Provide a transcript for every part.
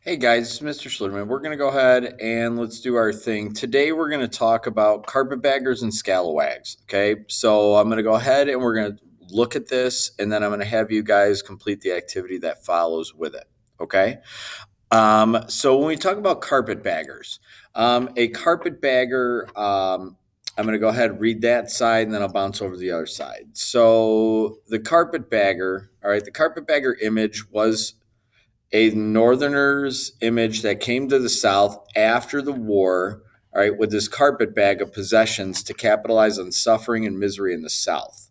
Hey guys, it's Mr. Schlitterman. We're going to go ahead and let's do our thing. Today we're going to talk about carpetbaggers and scalawags. Okay, so I'm going to go ahead and we're going to look at this and then I'm going to have you guys complete the activity that follows with it. Okay, so when we talk about carpetbaggers, a carpetbagger, I'm going to go ahead and read that side and then I'll bounce over to the other side. So the carpetbagger, all right, the carpetbagger image was a northerner's image that came to the South after the war, all right, with this carpetbag of possessions to capitalize on suffering and misery in the South.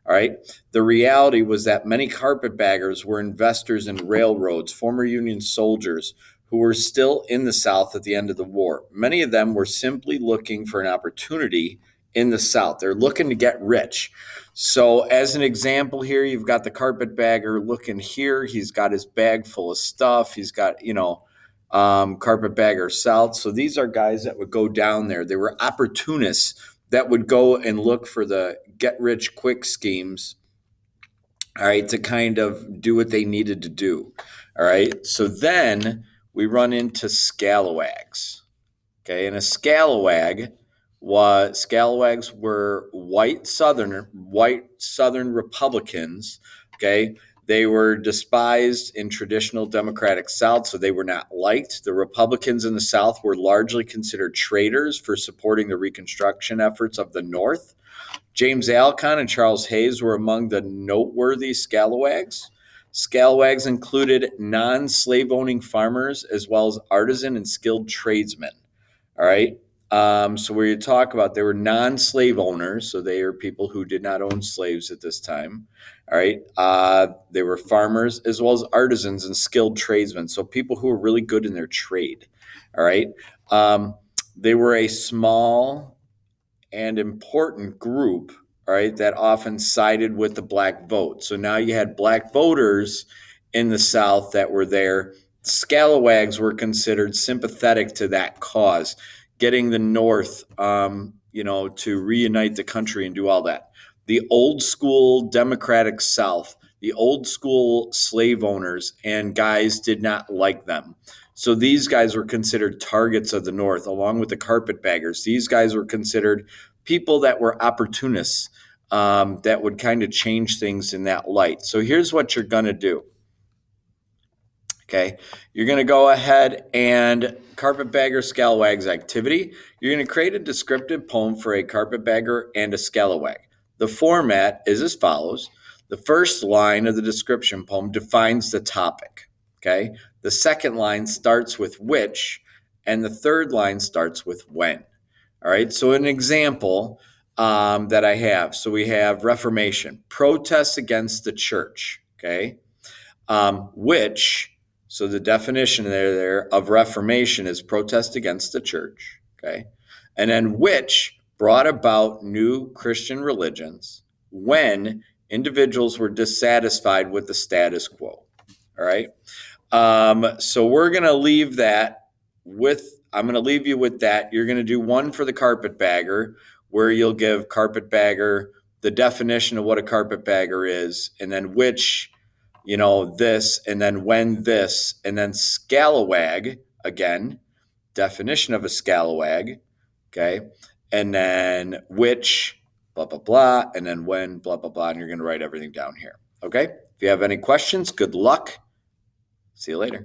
All right. The reality was that many carpetbaggers were investors in railroads, former Union soldiers who were still in the South at the end of the war. Many of them were simply looking for an opportunity in the South. They're looking to get rich. So, as an example, here you've got the carpetbagger looking here. He's got his bag full of stuff. He's got, carpetbagger South. So, these are guys that would go down there. They were opportunists that would go and look for the get rich quick schemes, all right, to kind of do what they needed to do. All right. So, then we run into scalawags. Okay. And a scalawags were white Southern Republicans. Okay, they were despised in traditional Democratic South, so they were not liked. The Republicans in the South were largely considered traitors for supporting the Reconstruction efforts of the North. James Alcon and Charles Hayes were among the noteworthy scalawags. Scalawags included non-slave owning farmers as well as artisan and skilled tradesmen. All right. So where you talk about they were non-slave owners, so they are people who did not own slaves at this time. All right. They were farmers as well as artisans and skilled tradesmen, so people who were really good in their trade. All right. They were a small and important group, all right, that often sided with the black vote. So now you had black voters in the South that were there. Scalawags were considered sympathetic to that cause, getting the North, to reunite the country and do all that. The old school Democratic South, the old school slave owners and guys did not like them. So these guys were considered targets of the North, along with the carpetbaggers. These guys were considered people that were opportunists, that would kind of change things in that light. So here's what you're going to do. Okay, you're going to go ahead and carpetbagger scalawags activity. You're going to create a descriptive poem for a carpetbagger and a scalawag. The format is as follows. The first line of the description poem defines the topic. Okay, the second line starts with which, and the third line starts with when. All right, so an example that I have. So we have Reformation, protests against the church. Okay, which, so the definition there of Reformation is protest against the church. Okay, and then which brought about new Christian religions when individuals were dissatisfied with the status quo. All right. So we're going to leave that I'm going to leave you with that. You're going to do one for the carpetbagger, where you'll give carpetbagger the definition of what a carpetbagger is, and then which, this, and then when this, and then scalawag, again, definition of a scalawag, okay, and then which, blah, blah, blah, and then when, blah, blah, blah, and you're going to write everything down here, okay? If you have any questions, good luck. See you later.